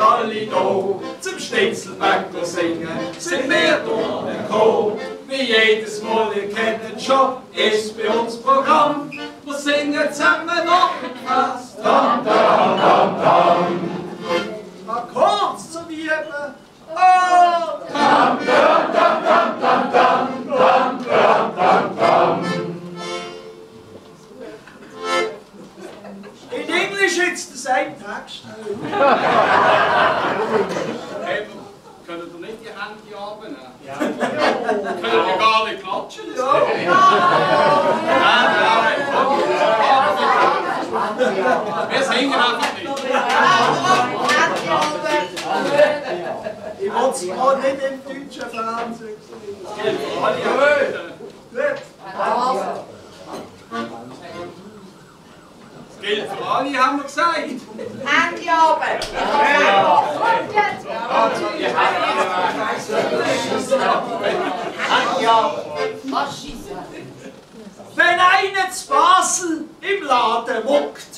alle da. Zum Schnitzelbäcker singen sind wir durchgekommen. Wie jedes Mal, ihr kennt schon, ist bei uns Programm. Wir singen zusammen noch fast. Dam, dam, dam, dam. Kurz zum Lieben. Oh! Dam, dam, dam, dam, dam, dam, dam, dam, dam, dam. In English it's the same text. Hey, können ihr nicht die Hände abnehmen? Ja. Können ihr gar nicht klatschen? Ja. Wir singen einfach nicht. Ich will es mal nicht im deutschen Fernsehen sehen. Das gilt für alle. Gut. Das gilt für alle, haben wir gesagt. Handy runter! Und jetzt! Wenn einer zu Basel im Laden muckt,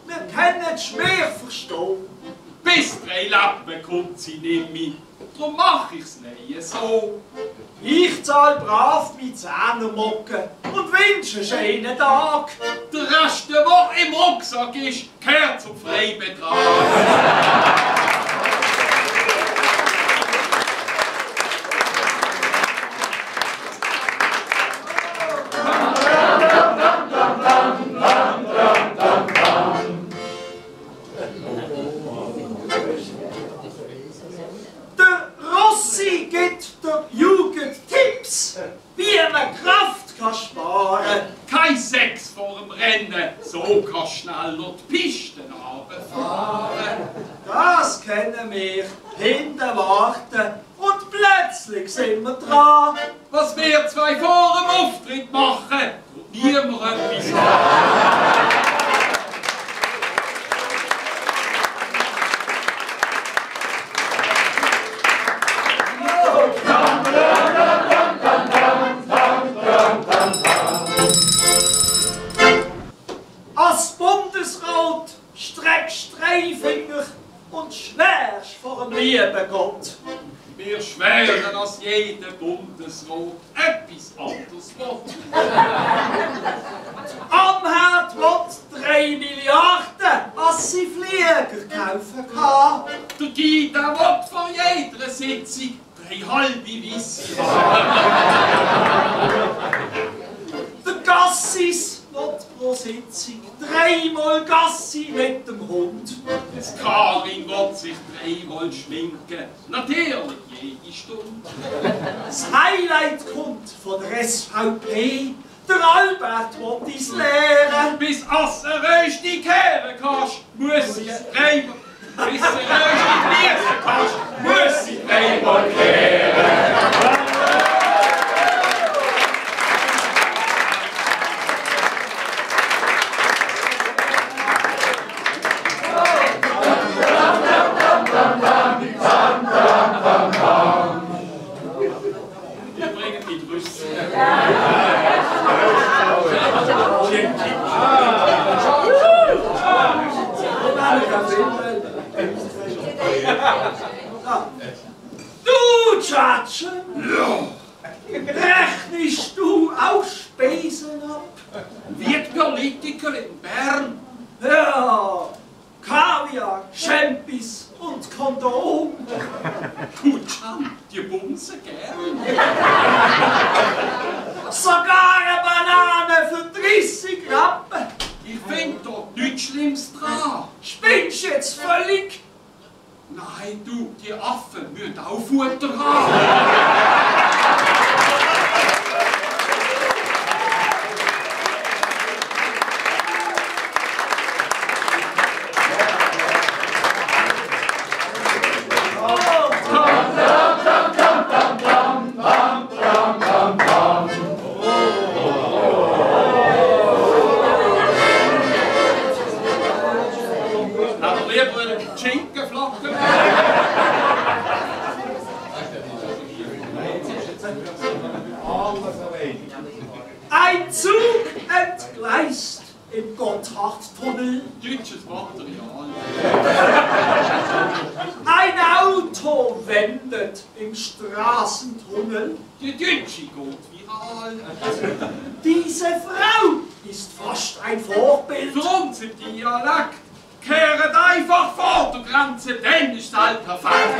wir können den Schmäh verstehen. Bis 3 Lappen kommt sie nicht mit. Darum mach ich's nicht so. Ich zahl brav mit Zähnemocken und wünsche einen schönen Tag. Der Rest, der im Rucksack ist, gehört zum Freibetrag. Wie man Kraft kann sparen. Kein Sex vor dem Rennen, so kannst schneller die Pisten runterfahren. Das kennen wir, hinten warten und plötzlich sind wir dran. Was wir zwei vor dem Auftritt machen, tut niemand etwas an. Als Bundesrat streckst Dreifinger und schwärst vor dem lieben Gott. Wir schwören, dass jeder Bundesrat etwas anderes will. Amherd will 3 Milliarden, als sie Flieger kaufen kann. Der Guy, der will vor jeder Sitzung 3 halbe Weisse. Der Gassis will pro Sitzung 3-mal Gassi mit dem Hund. Das Karin will sich 3-mal schminken, natürlich jede Stunde. Das Highlight kommt von der SVP. Der Albert will ins Lehren. Bis als eine Rösti kehren kannst, muss ich 3-mal. Bis eine Rösti fließen kannst, muss ich 3-mal kehren. Du, Tschatsche, rechnest du auch Spesen ab? Wie die Politiker in Bern. Ja, Kaviar, Champis und Kondom. Gut, Can, die bumsen gern. Sogar eine Banane für 30 Rappen. Ich find dort nichts Schlimmes dran. Spinnst jetzt völlig? Nein, du, die Affen müssen auch Futter haben. Ein Zug entgleist im Gott Gotthardtunnel. Deutsches Material. Ein Auto wendet im Straßentunnel. Die Deutsche geht viral. Diese Frau ist fast ein Vorbild. Für uns im Dialekt. Kehret einfach vor der Grenze, dann ist alles perfekt.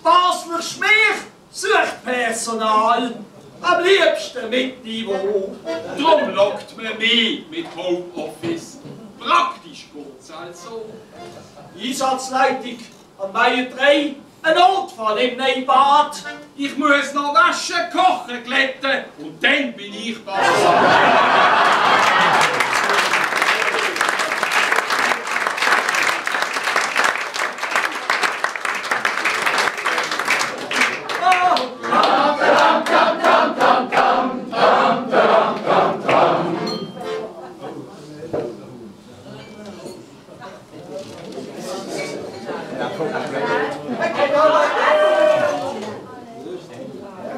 Basler Schmier sucht Personal, am liebsten mit Niveau. Drum lockt man mich mit Homeoffice. Praktisch geht's also. Einsatzleitung am Mai 3, ein Notfall im Neubad. Ich muss noch waschen, kochen, glätten und dann bin ich bereit.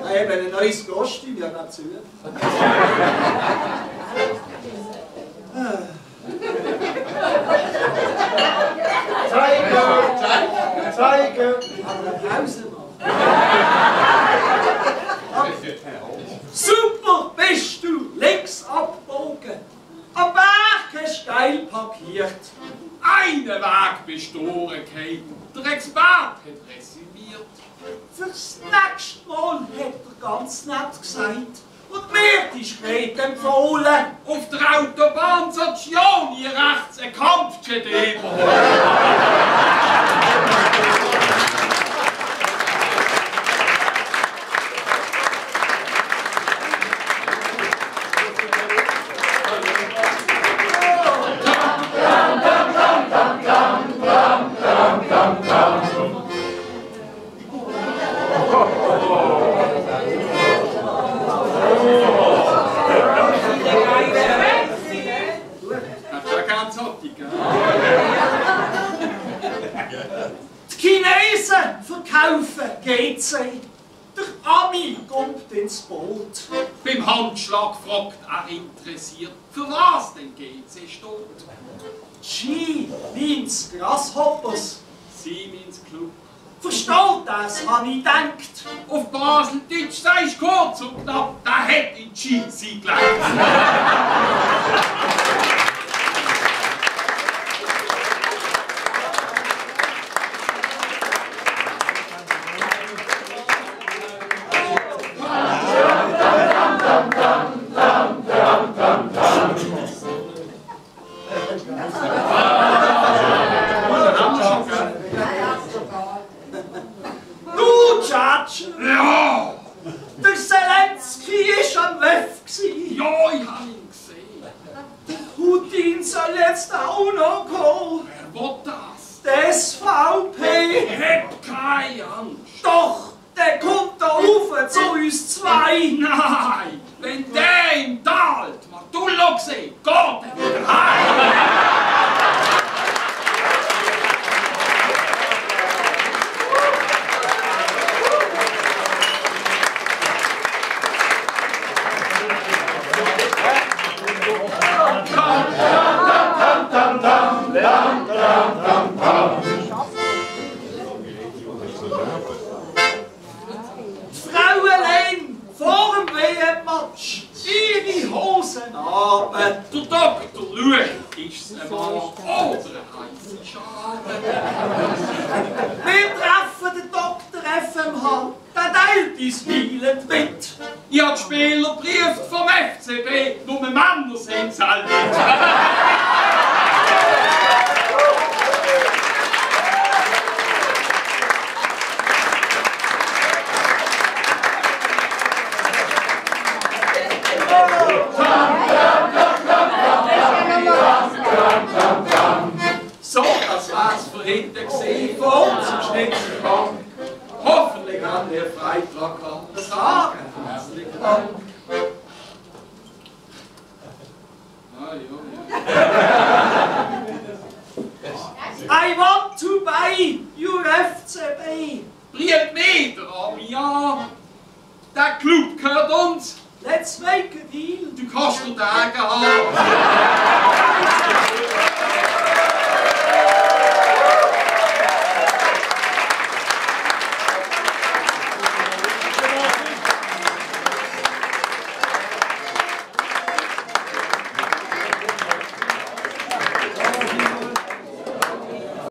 Eben ein neues Kostüm, ja dazu. Zeige! Pause machen. Super bist du, links abbogen. Am Berg steil parkiert. Einen Weg bist du durchgefallen. Der Experte hat resümiert. Fürs nächste Mal hat er ganz nett gesagt und mir diskret empfohlen. Auf der Autobahn sollst du ja nie rechts einen Kampfjet überholen. Die Chinesen verkaufen GC. Der Ami kommt ins Boot. Beim Handschlag fragt er interessiert, für was denn GC steht. G means Grasshoppers. Siemens Club. Versteht das, habe ich gedacht. Auf Baseldeutsch sagst du kurz und knapp, der hat in Cheesy gelernt. Du, Tschatsch! Ja! Der Zelensky war am WEF. Ja, ich hab ihn gesehen. Putin soll jetzt auch noch kommen. Wer will das? Der SVP. Hab keine Angst. Doch, der kommt da rauf zu uns zwei. Nein, wenn der im Tal die Matullo sieht, geht er wieder heim. Frauenlein vor dem WM-Match. Ihre Hosen runter. Der Doktor schaut, ist es ein Mann oder eine heisse Schale. Wir treffen den Dr. FMH. Der teilt uns spielend mit. Ich habe die Spieler geprüft vom FCB, nur Männer sind es halt nicht. So, das war's für hinten gewesen, von uns im Schnitzelbank. Hoffentlich haben wir Freitag gehabt. Herzlichen Dank. Peter, ja, der Club gehört uns. Let's make a deal. Du kannst dir Tage haben.